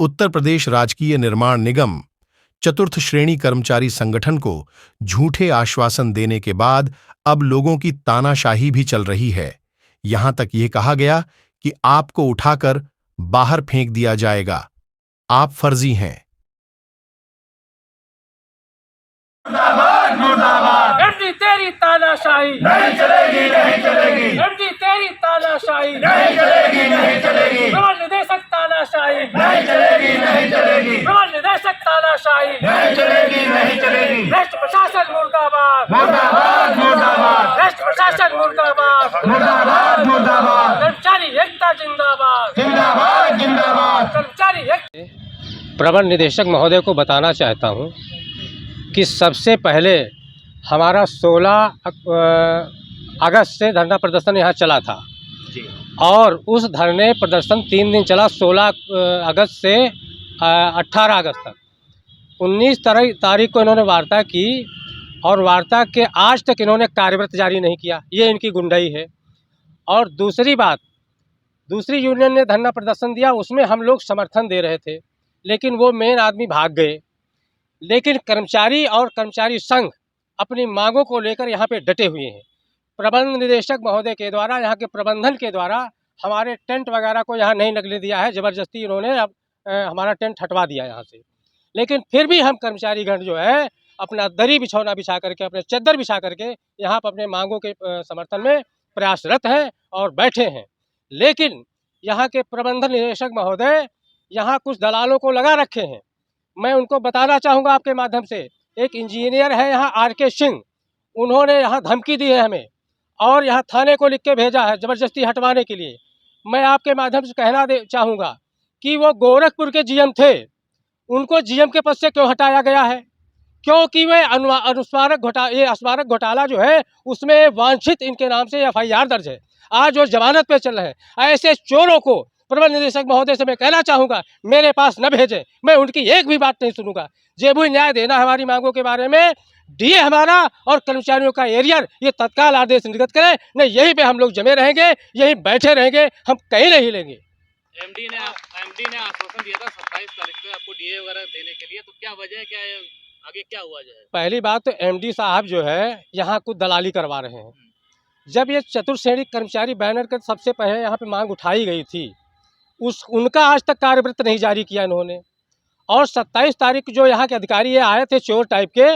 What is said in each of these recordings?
उत्तर प्रदेश राजकीय निर्माण निगम चतुर्थ श्रेणी कर्मचारी संगठन को झूठे आश्वासन देने के बाद अब लोगों की तानाशाही भी चल रही है। यहां तक ये कहा गया कि आपको उठाकर बाहर फेंक दिया जाएगा, आप फर्जी हैं। मुर्दाबाद मुर्दाबाद। एमडी तेरी तानाशाही नहीं चलेगी नहीं चलेगी। एमडी तेरी तानाशाही नहीं चलेगी नहीं चलेगी। प्रबंध निदेशक तानाशाही नहीं चलेगी नहीं चलेगी। प्रबंध निदेशक तानाशाही नहीं चलेगी नहीं चलेगी। राष्ट्र प्रशासन मुर्दाबाद मुर्दाबाद मुर्दाबाद। राष्ट्र प्रशासन मुर्दाबाद मुर्दाबाद मुर्दाबाद। कर्मचारी एकता जिंदाबाद जिंदाबाद जिंदाबाद। कर्मचारी एकता। प्रबंध निदेशक महोदय को बताना चाहता हूं कि सबसे पहले हमारा 16 अगस्त से धरना प्रदर्शन यहाँ चला था और उस धरने प्रदर्शन 3 दिन चला, 16 अगस्त से 18 अगस्त तक। 19 तारीख को इन्होंने वार्ता की और वार्ता के आज तक इन्होंने कार्यव्रत जारी नहीं किया। ये इनकी गुंडाई है। और दूसरी बात, दूसरी यूनियन ने धरना प्रदर्शन दिया, उसमें हम लोग समर्थन दे रहे थे, लेकिन वो मेन आदमी भाग गए। लेकिन कर्मचारी और कर्मचारी संघ अपनी मांगों को लेकर यहाँ पे डटे हुए हैं। प्रबंध निदेशक महोदय के द्वारा, यहाँ के प्रबंधन के द्वारा हमारे टेंट वगैरह को यहाँ नहीं लगने दिया है। ज़बरदस्ती इन्होंने अब हमारा टेंट हटवा दिया यहाँ से। लेकिन फिर भी हम कर्मचारीगण जो है अपना दरी बिछौना बिछा करके, अपने चद्दर बिछा करके यहाँ पर अपने मांगों के समर्थन में प्रयासरत हैं और बैठे हैं। लेकिन यहाँ के प्रबंधन निदेशक महोदय यहाँ कुछ दलालों को लगा रखे हैं। मैं उनको बताना चाहूँगा आपके माध्यम से। एक इंजीनियर है यहाँ RK सिंह, उन्होंने यहाँ धमकी दी है हमें और यहाँ थाने को लिख के भेजा है ज़बरदस्ती हटवाने के लिए। मैं आपके माध्यम से कहना चाहूँगा कि वो गोरखपुर के GM थे, उनको GM के पद से क्यों हटाया गया है? क्योंकि वे स्मारक घोटाला जो है उसमें वांछित इनके नाम से FIR दर्ज है। आज वो जमानत पे चल रहे हैं। ऐसे चोरों को प्रबंध निदेशक महोदय से मैं कहना चाहूँगा मेरे पास न भेजें, मैं उनकी एक भी बात नहीं सुनूंगा। जे भी न्याय देना हमारी मांगों के बारे में, DA हमारा और कर्मचारियों का एरियर ये तत्काल आदेश निर्गत करें, नहीं यहीं पे हम लोग जमे रहेंगे, यहीं बैठे रहेंगे, हम कहीं नहीं लेंगे। एमडी ने आश्वासन दिया था 27 तारीख को आपको DA वगैरह देने के लिए, तो क्या वजह है, क्या है, आगे क्या हुआ जो है? पहली बात तो MD साहब जो है यहाँ कुछ दलाली करवा रहे हैं। जब ये चतुर्थ श्रेणी कर्मचारी बैनर के सबसे पहले यहाँ पे मांग उठाई गई थी, उनका आज तक कार्यवृत्त नहीं जारी किया इन्होंने। और 27 तारीख जो यहाँ के अधिकारी ये आए थे चोर टाइप के,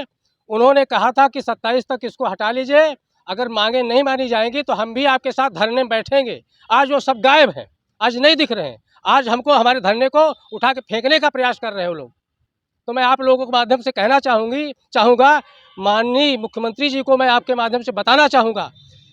उन्होंने कहा था कि 27 तक इसको हटा लीजिए, अगर मांगे नहीं मानी जाएंगी तो हम भी आपके साथ धरने में बैठेंगे। आज वो सब गायब हैं, आज नहीं दिख रहे हैं। आज हमको हमारे धरने को उठा के फेंकने का प्रयास कर रहे हैं वो लोग। तो मैं आप लोगों के माध्यम से कहना चाहूँगा माननीय मुख्यमंत्री जी को मैं आपके माध्यम से बताना चाहूँगा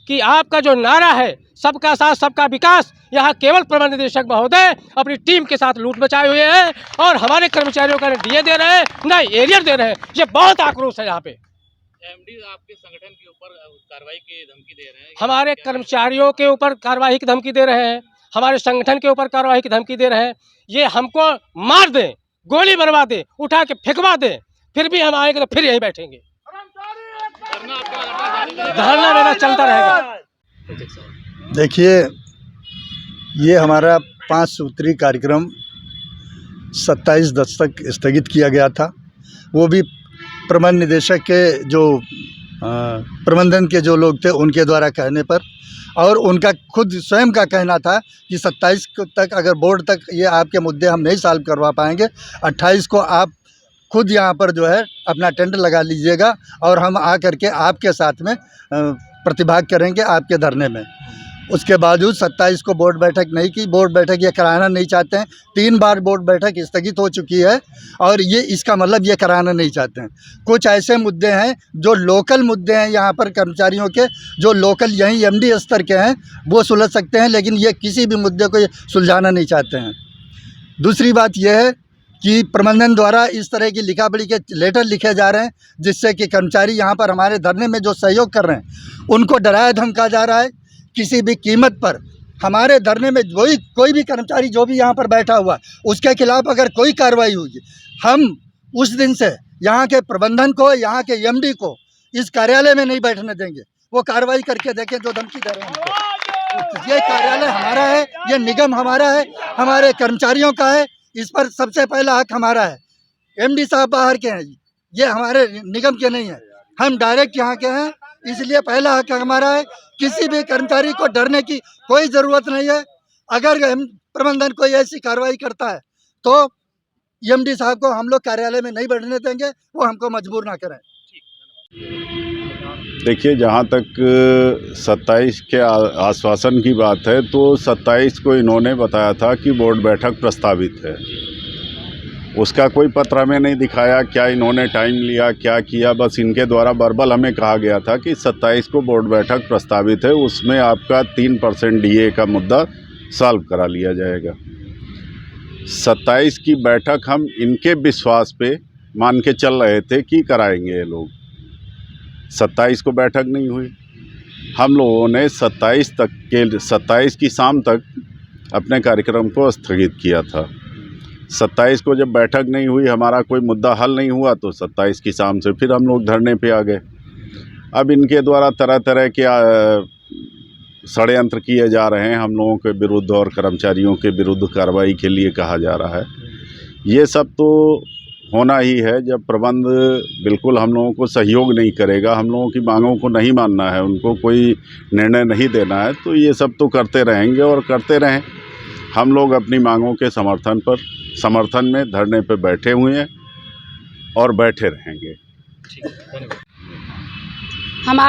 कि आपका जो नारा है सबका साथ सबका विकास, यहाँ केवल प्रबंध निदेशक महोदय अपनी टीम के साथ लूट मचाए हुए हैं और हमारे कर्मचारियों का DA दे रहे हैं, ना एरियर दे रहे हैं। ये बहुत आक्रोश है यहाँ पे। एमडी आपके संगठन के ऊपर कार्रवाई की धमकी दे रहे हैं? हमारे कर्मचारियों के ऊपर कार्रवाई की धमकी दे रहे हैं, हमारे संगठन के ऊपर कार्रवाई की धमकी दे रहे हैं। ये हमको मार दें, गोली मरवा दें, उठा के फेंकवा दें, फिर भी हम आएंगे तो फिर यहीं बैठेंगे। धरना मेरा चलता रहेगा। देखिए, ये हमारा 5 सूत्री कार्यक्रम 27/10 तक स्थगित किया गया था। वो भी प्रबंध निदेशक के जो प्रबंधन के जो लोग थे उनके द्वारा कहने पर, और उनका खुद स्वयं का कहना था कि 27 तक अगर बोर्ड तक ये आपके मुद्दे हम नहीं सॉल्व करवा पाएंगे, 28 को आप खुद यहाँ पर जो है अपना टेंट लगा लीजिएगा और हम आ करके आपके साथ में प्रतिभाग करेंगे आपके धरने में। उसके बावजूद 27 को बोर्ड बैठक नहीं की। बोर्ड बैठक ये कराना नहीं चाहते हैं। 3 बार बोर्ड बैठक स्थगित हो चुकी है और ये इसका मतलब ये कराना नहीं चाहते हैं। कुछ ऐसे मुद्दे हैं जो लोकल मुद्दे हैं यहाँ पर कर्मचारियों के, जो लोकल यहीं MD स्तर के हैं, वो सुलझ सकते हैं, लेकिन ये किसी भी मुद्दे को ये सुलझाना नहीं चाहते हैं। दूसरी बात यह है कि प्रबंधन द्वारा इस तरह की लिखापढ़ी के लेटर लिखे जा रहे हैं जिससे कि कर्मचारी यहाँ पर हमारे धरने में जो सहयोग कर रहे हैं उनको डराया धमकाया जा रहा है। किसी भी कीमत पर हमारे धरने में कोई भी कर्मचारी जो भी यहाँ पर बैठा हुआ उसके खिलाफ अगर कोई कार्रवाई होगी, हम उस दिन से यहाँ के प्रबंधन को, यहाँ के MD को इस कार्यालय में नहीं बैठने देंगे। वो कार्रवाई करके देखें जो धमकी दे रहे हैं। ये कार्यालय हमारा है, ये निगम हमारा है, हमारे कर्मचारियों का है। इस पर सबसे पहला हक हमारा है। एमडी साहब बाहर के हैं, ये हमारे निगम के नहीं है, हम डायरेक्ट यहाँ के हैं, इसलिए पहला हक हमारा है। किसी भी कर्मचारी को डरने की कोई ज़रूरत नहीं है। अगर प्रबंधन कोई ऐसी कार्रवाई करता है तो एमडी साहब को हम लोग कार्यालय में नहीं बैठने देंगे, वो हमको मजबूर ना करें। देखिए, जहाँ तक 27 के आश्वासन की बात है तो 27 को इन्होंने बताया था कि बोर्ड बैठक प्रस्तावित है। उसका कोई पत्र हमें नहीं दिखाया, क्या इन्होंने टाइम लिया, क्या किया। बस इनके द्वारा वर्बल हमें कहा गया था कि 27 को बोर्ड बैठक प्रस्तावित है, उसमें आपका 3% डीए का मुद्दा सॉल्व करा लिया जाएगा। 27 की बैठक हम इनके विश्वास पे मान के चल रहे थे कि कराएंगे ये लोग। 27 को बैठक नहीं हुई। हम लोगों ने 27 की शाम तक अपने कार्यक्रम को स्थगित किया था। 27 को जब बैठक नहीं हुई, हमारा कोई मुद्दा हल नहीं हुआ, तो 27 की शाम से फिर हम लोग धरने पे आ गए। अब इनके द्वारा तरह तरह के षड्यंत्र किए जा रहे हैं हम लोगों के विरुद्ध और कर्मचारियों के विरुद्ध कार्रवाई के लिए कहा जा रहा है। ये सब तो होना ही है जब प्रबंध बिल्कुल हम लोगों को सहयोग नहीं करेगा, हम लोगों की मांगों को नहीं मानना है, उनको कोई निर्णय नहीं देना है, तो ये सब तो करते रहेंगे और करते रहें। हम लोग अपनी मांगों के समर्थन में धरने पे बैठे हुए हैं और बैठे रहेंगे। हम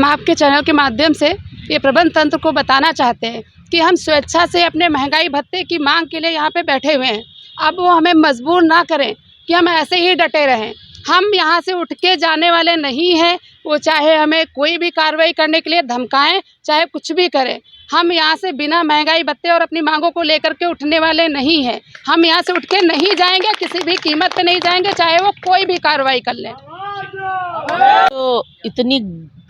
आपके चैनल के माध्यम से ये प्रबंध तंत्र को बताना चाहते हैं कि हम स्वेच्छा से अपने महंगाई भत्ते की मांग के लिए यहाँ पे बैठे हुए हैं। अब वो हमें मजबूर ना करें कि हम ऐसे ही डटे रहें। हम यहाँ से उठ के जाने वाले नहीं हैं। वो चाहे हमें कोई भी कार्रवाई करने के लिए धमकाएं, चाहे कुछ भी करें, हम यहाँ से बिना महंगाई भत्ते और अपनी मांगों को लेकर के उठने वाले नहीं हैं। हम यहाँ से उठ के नहीं जाएंगे, किसी भी कीमत पे नहीं जाएंगे, चाहे वो कोई भी कार्रवाई कर लें। तो इतनी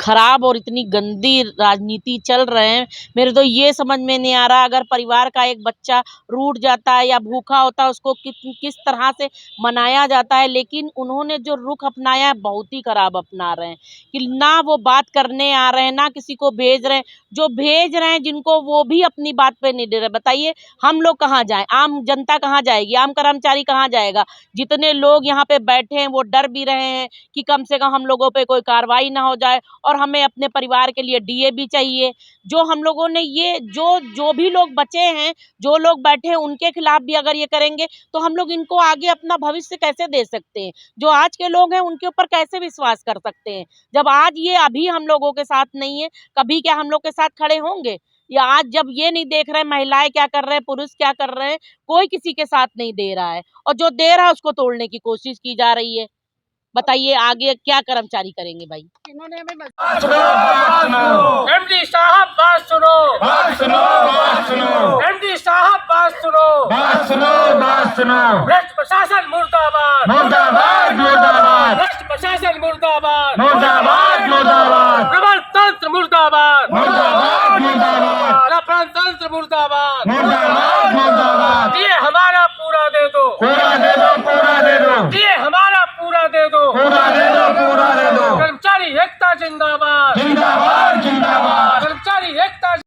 खराब और इतनी गंदी राजनीति चल रहे हैं, मेरे तो ये समझ में नहीं आ रहा। अगर परिवार का एक बच्चा रूठ जाता है या भूखा होता है, उसको किस तरह से मनाया जाता है, लेकिन उन्होंने जो रुख अपनाया है बहुत ही खराब अपना रहे हैं कि ना वो बात करने आ रहे हैं, ना किसी को भेज रहे हैं। जो भेज रहे हैं जिनको, वो भी अपनी बात पे नहीं दे रहे। बताइए हम लोग कहाँ जाएं, आम जनता कहाँ जाएगी, आम कर्मचारी कहाँ जाएगा। जितने लोग यहाँ पे बैठे हैं वो डर भी रहे हैं कि कम से कम हम लोगों पे कोई कार्रवाई ना हो जाए, और हमें अपने परिवार के लिए डीए भी चाहिए। जो हम लोगों ने ये जो भी लोग बचे हैं, जो लोग बैठे हैं, उनके खिलाफ भी अगर ये करेंगे तो हम लोग इनको आगे अपना भविष्य कैसे दे सकते हैं। जो आज के लोग हैं उनके ऊपर कैसे विश्वास कर सकते हैं जब आज ये अभी हम लोगों के साथ नहीं है। कभी क्या हम लोग के साथ खड़े होंगे? या आज जब ये नहीं देख रहे महिलाएं क्या कर रहे हैं, पुरुष क्या कर रहे हैं, कोई किसी के साथ नहीं दे रहा है, और जो दे रहा है उसको तोड़ने की कोशिश की जा रही है। बताइए आगे क्या कर्मचारी करेंगे भाई। एमडी साहब बात सुनो, बात सुनो, बात सुनो, एमडी साहब बात सुनो, बात सुनो, बात सुनो। भ्रष्ट प्रशासन मुर्दाबाद, मुर्दाबाद, मुर्दाबाद, भ्रष्ट प्रशासन मुर्दाबाद, मुर्दाबाद, मुर्दाबाद, प्रबंध तंत्र मुर्दाबाद, मुर्दाबाद, मुर्दाबाद, प्रबंध तंत्र मुर्दाबाद, मुर्दाबाद, मुर्दाबाद।